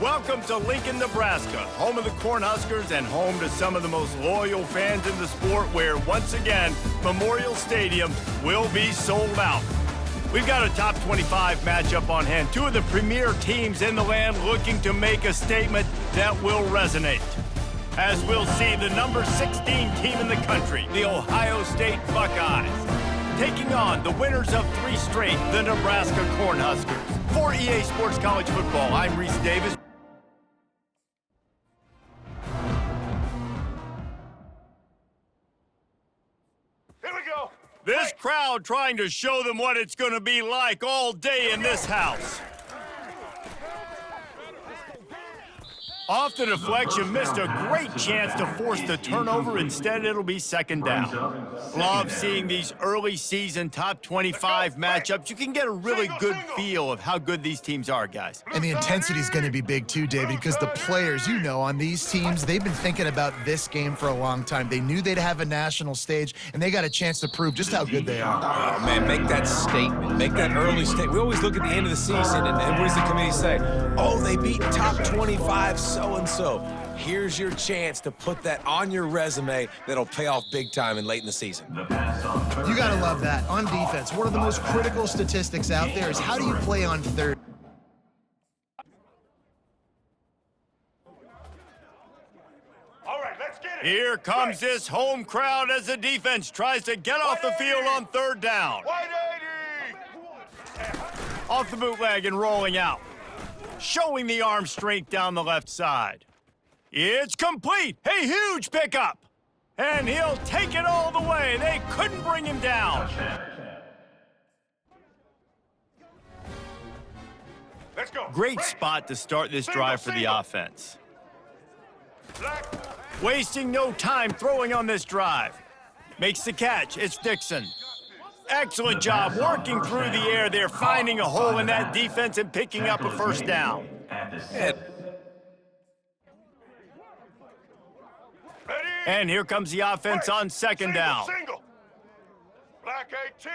Welcome to Lincoln, Nebraska, home of the Cornhuskers and home to some of the most loyal fans in the sport where, once again, Memorial Stadium will be sold out. We've got a top 25 matchup on hand. Two of the premier teams in the land looking to make a statement that will resonate. As we'll see the number 16 team in the country, the Ohio State Buckeyes, taking on the winners of 3 straight, the Nebraska Cornhuskers. For EA Sports College Football, I'm Reese Davis. This crowd trying to show them what it's going to be like all day in this house. Off the deflection, missed a great chance to force the turnover. Instead, it'll be second down. Love seeing these early season top 25 matchups. You can get a really good feel of how good these teams are, guys. And the intensity is going to be big too, David, because the players, you know, on these teams, they've been thinking about this game for a long time. They knew they'd have a national stage, and they got a chance to prove just how good they are. Oh, man, make that statement. Make that early statement. We always look at the end of the season, and what does the committee say? Oh, they beat top 25 so-and-so. Here's your chance to put that on your resume that'll pay off big time and late in the season. You got to love that. On defense, one of the most critical statistics out there is how do you play on third? All right, let's get it. Here comes this home crowd as the defense tries to get off the field on third down. 180. Off the bootleg and rolling out. Showing the arm strength down the left side. It's complete. A huge pickup. And he'll take it all the way. They couldn't bring him down. Let's go. Great spot to start this drive for the offense. Wasting no time throwing on this drive. Makes the catch. It's Dixon. Excellent job working through the air there, finding a hole in that defense and picking up a first down. And here comes the offense on second down. Black 18!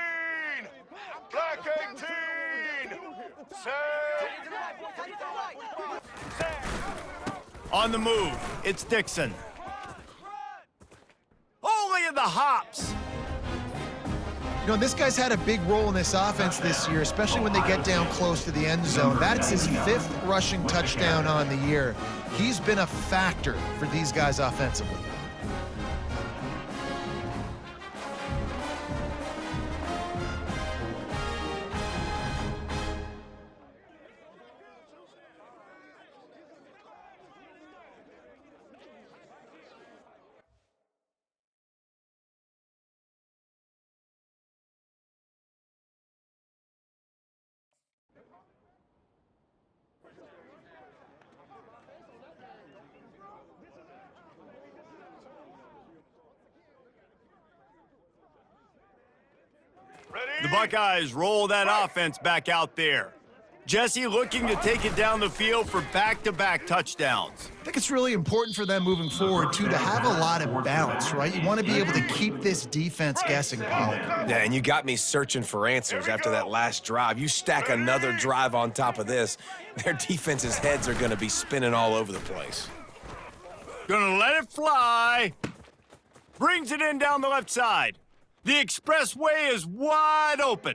Black 18! On the move, it's Dixon. Only in the hops. You know, this guy's had a big role in this offense this year, especially when they get down close to the end zone. That's his 5th rushing touchdown on the year. He's been a factor for these guys offensively. The Buckeyes roll that offense back out there. Jesse looking to take it down the field for back-to-back touchdowns. I think it's really important for them moving forward, too, to have a lot of balance, right? You want to be able to keep this defense guessing, Pollock. Yeah, and you got me searching for answers after that last drive. You stack another drive on top of this, their defense's heads are going to be spinning all over the place. Gonna let it fly. Brings it in down the left side. The expressway is wide open.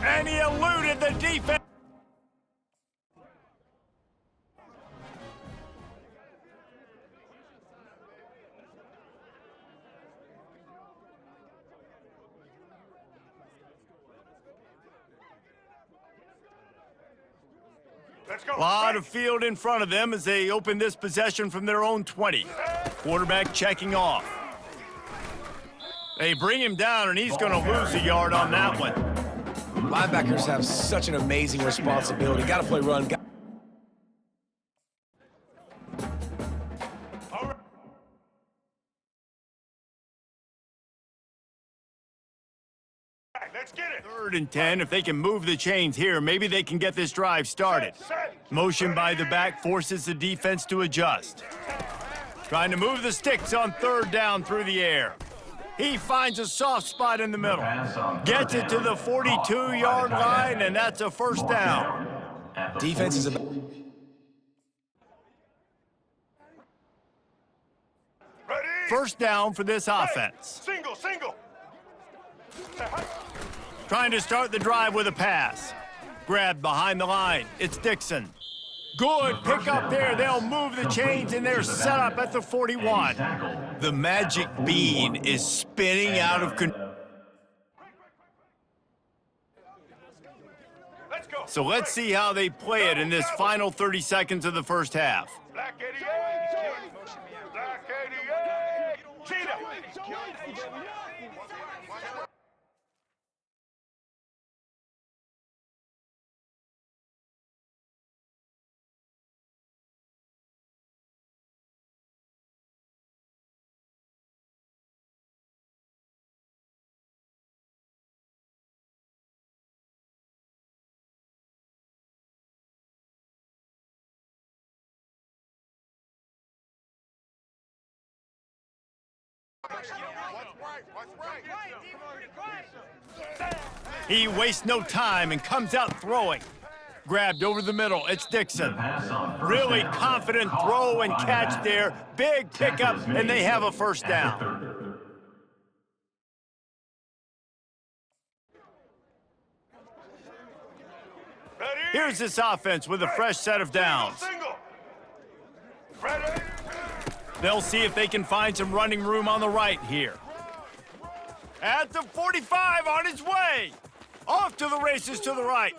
And he eluded the defense. A lot of field in front of them as they open this possession from their own 20. Quarterback checking off. They bring him down, and he's going to lose a yard on that one. Linebackers have such an amazing responsibility. Got to play run. Let's get it. 3rd and 10. If they can move the chains here, maybe they can get this drive started. Motion by the back forces the defense to adjust. Trying to move the sticks on 3rd down through the air. He finds a soft spot in the middle. Gets it to the 42-yard line, and that's a first down. Defense is first down for this offense. Single. Trying to start the drive with a pass. Grabbed behind the line. It's Dixon. Good pick up there. They'll move the chains, and they're set up at the 41. The magic bean is spinning out of control. Let's go. So let's see how they play it in this final 30 seconds of the first half. Black 88. Black 88. Cheetah. He wastes no time and comes out throwing. Grabbed over the middle. It's Dixon. Really confident throw and catch there. Big pickup, and they have a first down. Here's this offense with a fresh set of downs. Single. Ready. They'll see if they can find some running room on the right here. At the 45, on his way. Off to the races to the right.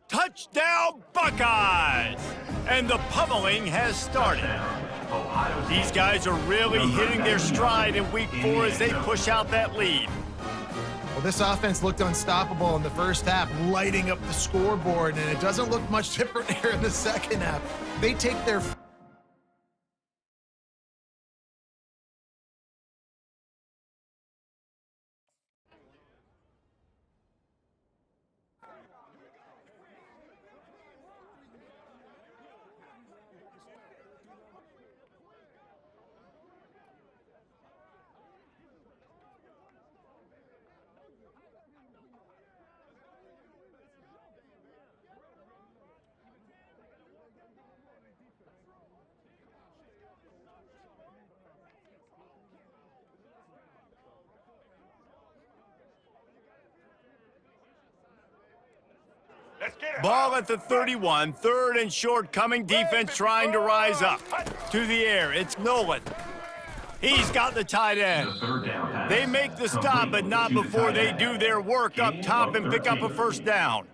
Touchdown, Buckeyes! And the pummeling has started. These guys are really hitting their stride in week 4 as they push out that lead. Well, this offense looked unstoppable in the first half, lighting up the scoreboard, and it doesn't look much different here in the second half. They take their Let's get it. Ball at the 31, third and short coming, defense trying to rise up. To the air, it's Nolan. He's got the tight end. They make the stop, but not before they do their work up top and pick up a first down.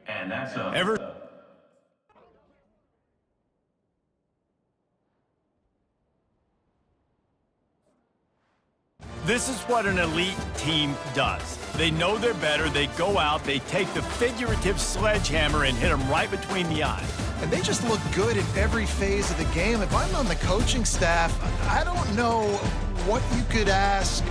This is what an elite team does. They know they're better, they go out, they take the figurative sledgehammer and hit them right between the eyes. And they just look good in every phase of the game. If I'm on the coaching staff, I don't know what you could ask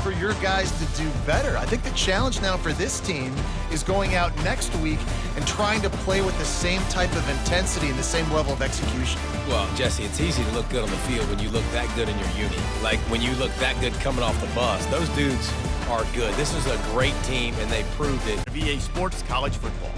for your guys to do better. I think the challenge now for this team is going out next week and trying to play with the same type of intensity and the same level of execution. Well, Jesse, it's easy to look good on the field when you look that good in your uni. Like when you look that good coming off the bus. Those dudes are good. This is a great team, and they proved it. VA Sports College Football.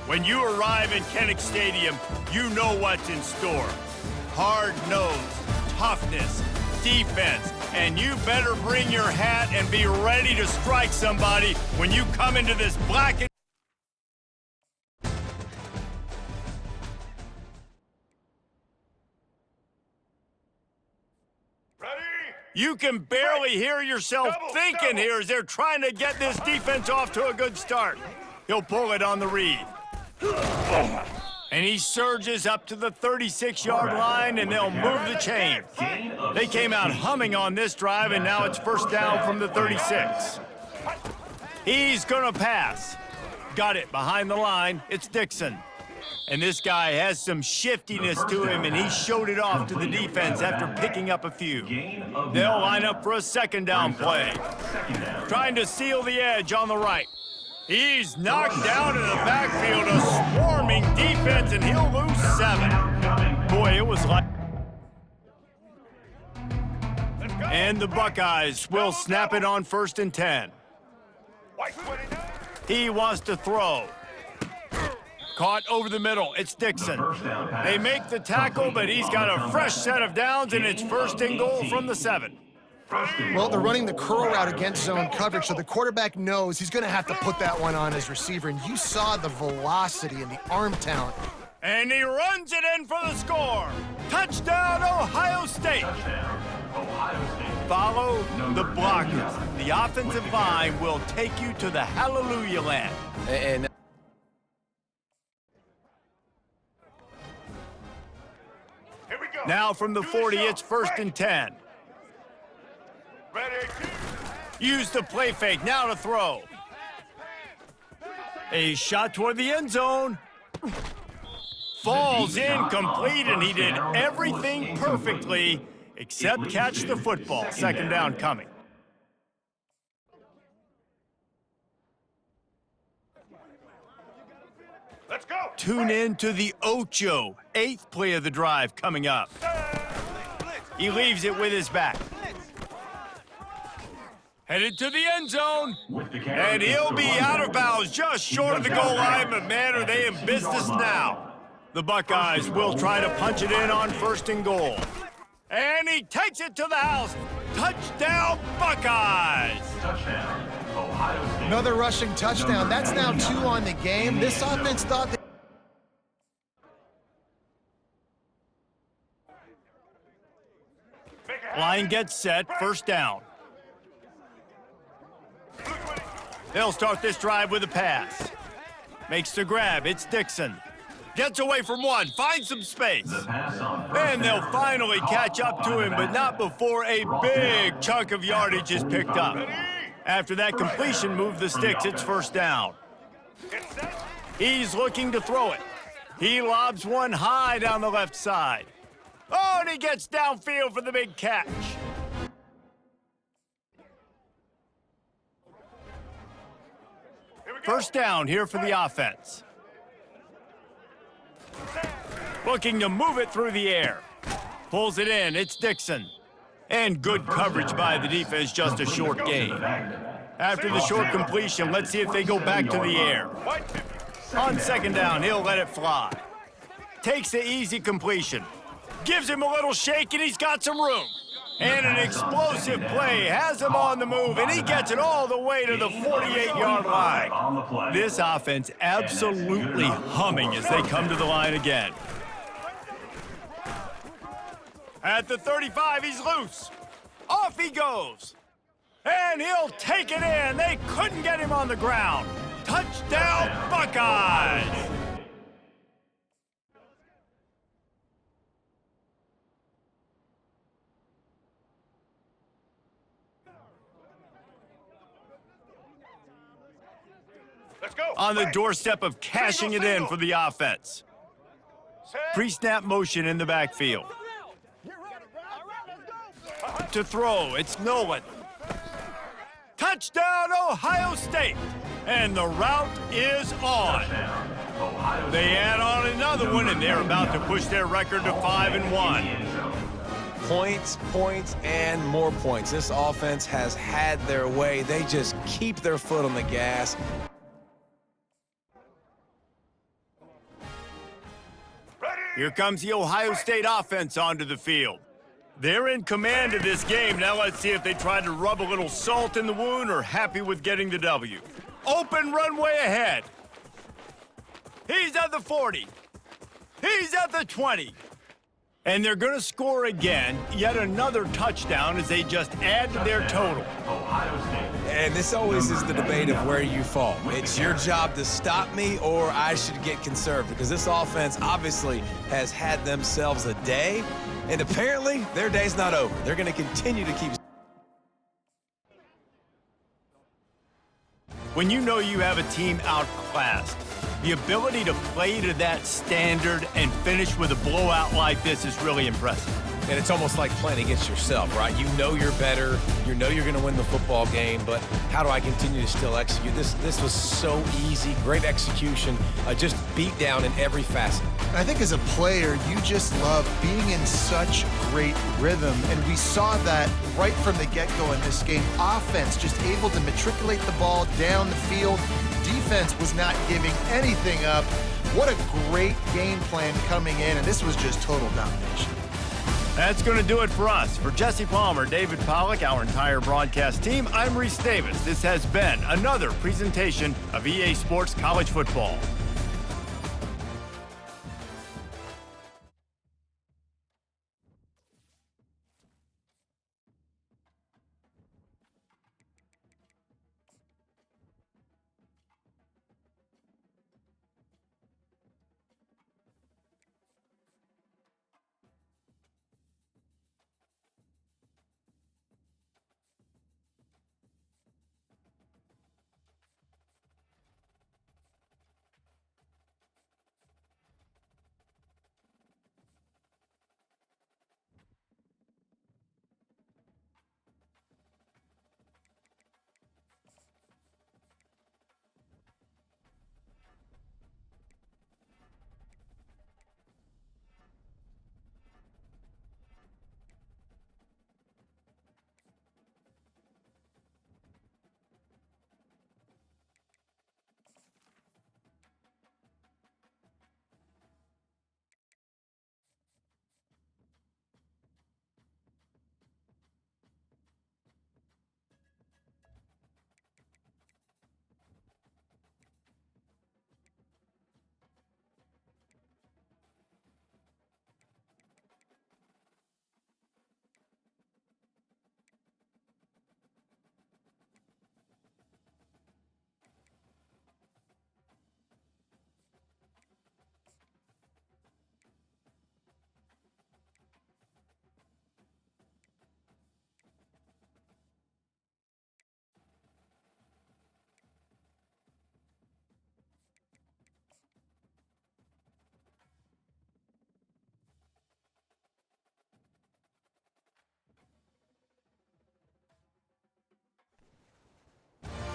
When you arrive in Kinnick Stadium, you know what's in store. Hard nose, toughness, defense, and you better bring your hat and be ready to strike somebody when you come into this black and you can barely hear yourself thinking here as they're trying to get this defense off to a good start. He'll pull it on the read. And he surges up to the 36-yard line, and they'll move the chain. They came out humming on this drive, and now it's first down from the 36. He's gonna pass. Got it behind the line. It's Dixon. And this guy has some shiftiness to him, and he showed it off to the defense after picking up a few. They'll line up for a second down play. Trying to seal the edge on the right. He's knocked down in the backfield, a swarming defense, and he'll lose 7. Boy, it was like... And the Buckeyes will snap it on 1st and 10. He wants to throw. Caught over the middle. It's Dixon. They make the tackle, but he's got a fresh set of downs, and it's 1st and goal from the 7. Well, they're running the curl route against zone coverage, so the quarterback knows he's going to have to put that one on his receiver, and you saw the velocity and the arm talent. And he runs it in for the score. Touchdown, Ohio State. Follow the blockers. The offensive line will take you to the hallelujah land. And now from the 40, it's 1st and 10. Use the play fake, now to throw. A shot toward the end zone. Falls incomplete, and he did everything perfectly except catch the football. Second down coming. Let's go. Tune in to the Ocho, 8th play of the drive coming up. He leaves it with his back. Headed to the end zone, and he'll be out of bounds just short of the goal line, but man, are they in business now. The Buckeyes will try to punch it in on 1st and goal. And he takes it to the house. Touchdown, Buckeyes! Touchdown, Ohio State. Another rushing touchdown. That's now 2 on the game. This offense thought that... Line gets set, 1st down. They'll start this drive with a pass. Makes the grab, it's Dixon. Gets away from one, finds some space. And they'll finally catch up to him, but not before a big chunk of yardage is picked up. After that completion, move the sticks, it's 1st down. He's looking to throw it. He lobs one high down the left side. Oh, and he gets downfield for the big catch. First down here for the offense. Looking to move it through the air. Pulls it in, it's Dixon. And good coverage by the defense, just a short gain. After the short completion, let's see if they go back to the air. On 2nd down, he'll let it fly. Takes the easy completion. Gives him a little shake, and he's got some room. And an explosive play has him on the move, and he gets it all the way to the 48-yard line. This offense absolutely humming as they come to the line again. At the 35, he's loose. Off he goes. And he'll take it in. They couldn't get him on the ground. Touchdown, Buckeyes! Let's go. On the doorstep of cashing it in for the offense. Pre-snap motion in the backfield. To throw, it's Nolan. Touchdown, Ohio State! And the route is on. They add on another one, and they're about to push their record to 5-1. points, points, and more points. This offense has had their way. They just keep their foot on the gas. Here comes the Ohio State offense onto the field. They're in command of this game. Now let's see if they try to rub a little salt in the wound or happy with getting the W. Open runway ahead. He's at the 40. He's at the 20. And they're going to score again, yet another touchdown as they just add to their total. Ohio State. And this always is the debate of where you fall. It's your job to stop me or I should get conservative because this offense obviously has had themselves a day, and apparently their day's not over. They're going to continue to keep. When you know you have a team outclassed, the ability to play to that standard and finish with a blowout like this is really impressive. And it's almost like playing against yourself, right? You know you're better. You know you're going to win the football game, but how do I continue to still execute? This was so easy, great execution, just beat down in every facet. I think as a player, you just love being in such great rhythm, and we saw that right from the get-go in this game. Offense just able to matriculate the ball down the field. Defense was not giving anything up. What a great game plan coming in, and this was just total domination. That's going to do it for us. For Jesse Palmer, David Pollack, our entire broadcast team, I'm Reese Davis. This has been another presentation of EA Sports College Football.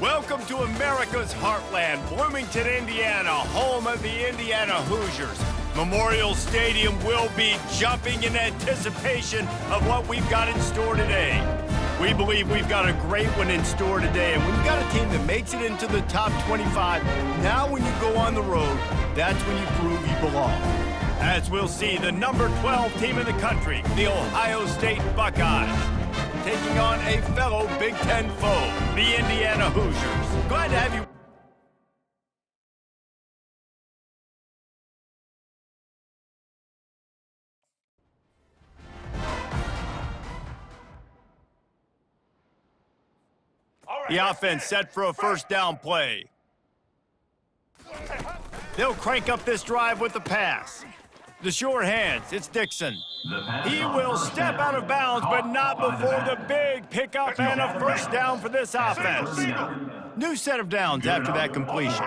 Welcome to America's heartland, Bloomington, Indiana, home of the Indiana Hoosiers. Memorial Stadium will be jumping in anticipation of what we've got in store today. We believe we've got a great one in store today, and when you've got a team that makes it into the top 25, now when you go on the road, that's when you prove you belong. As we'll see, the number 12 team in the country, the Ohio State Buckeyes, taking on a fellow Big Ten foe, the Indiana Hoosiers. Glad to have you. The offense set for a first down play. They'll crank up this drive with the pass. The sure hands, it's Dixon. He will step out of bounds, but not before the big pickup and a first down for this offense. New set of downs after that completion.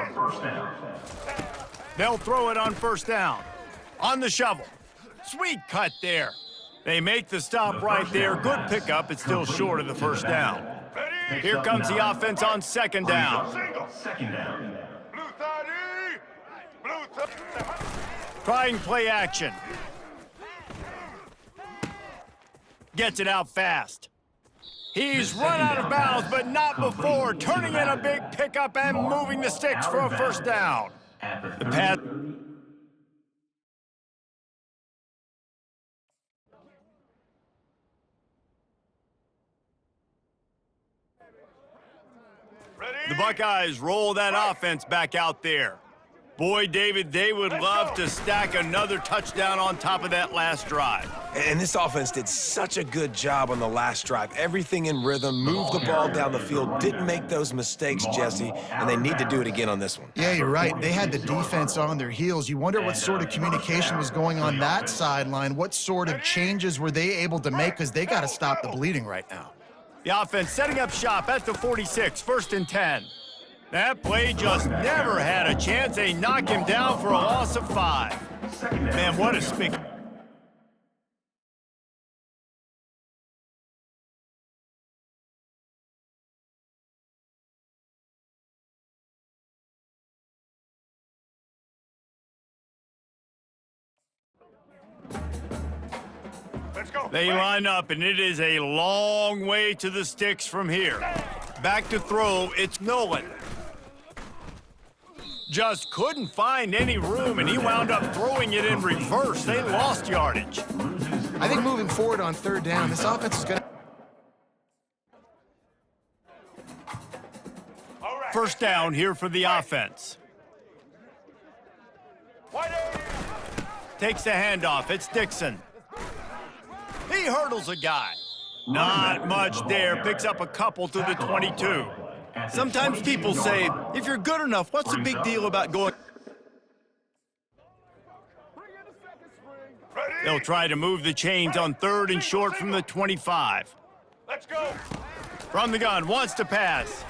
They'll throw it on first down. On the shovel. Sweet cut there. They make the stop right there. Good pickup. It's still short of the first down. Here comes the offense on second down. Second down. Trying play action. Gets it out fast. He's run out of bounds, but not before turning in a big pickup and moving the sticks for a first down. The pass The Buckeyes roll that offense back out there. Boy, David, they would love to stack another touchdown on top of that last drive. And this offense did such a good job on the last drive. Everything in rhythm, moved the ball down the field, didn't make those mistakes, Jesse, and they need to do it again on this one. Yeah, you're right. They had the defense on their heels. You wonder what sort of communication was going on that sideline. What sort of changes were they able to make? Because they got to stop the bleeding right now. The offense setting up shop at the 46, 1st and 10. That play just never had a chance. They knock him down for a loss of 5. Man, what a spin. They line up, and it is a long way to the sticks from here. Back to throw, it's Nolan. Just couldn't find any room, and he wound up throwing it in reverse. They lost yardage. I think moving forward on 3rd down, this offense is going to... First down here for the offense. Takes the handoff, it's Dixon. He hurdles a guy. Not much there, picks up a couple to the 22. Sometimes people say, if you're good enough, what's the big deal about going? They'll try to move the chains on 3rd and short from the 25. Let's go. From the gun, wants to pass.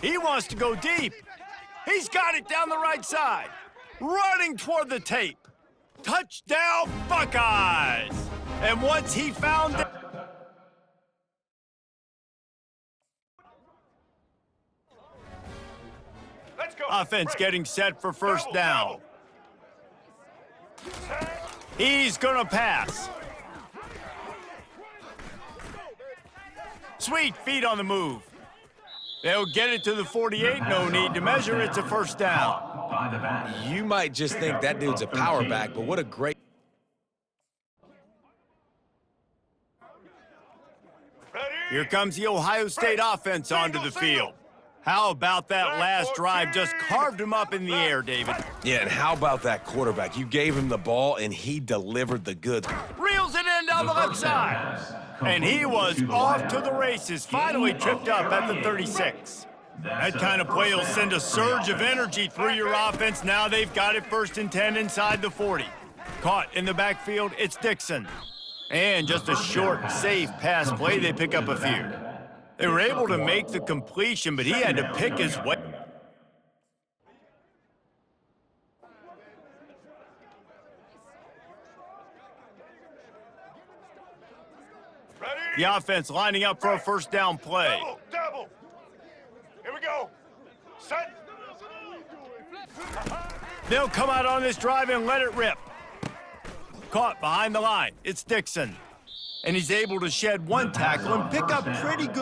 He wants to go deep. He's got it down the right side. Running toward the tape. Touchdown, Buckeyes! And once he found it, offense getting set for first down. He's gonna pass. Sweet feet on the move. They'll get it to the 48, no need to measure, it's a first down. You might just think that dude's a power back, but what a great... Here comes the Ohio State offense onto the field. How about that last drive? Just carved him up in the air, David. Yeah, and how about that quarterback? You gave him the ball, and he delivered the goods. Reels it in down the left side. And he was off to the races, finally tripped up at the 36. That kind of play will send a surge of energy through your offense. Now they've got it 1st and 10 inside the 40. Caught in the backfield, it's Dixon. And just a short, safe pass play, they pick up a few. They were able to make the completion, but he had to pick his way. The offense lining up for a first down play. Double. Here we go. Set. They'll come out on this drive and let it rip. Caught behind the line. It's Dixon. And he's able to shed one tackle and pick up pretty good.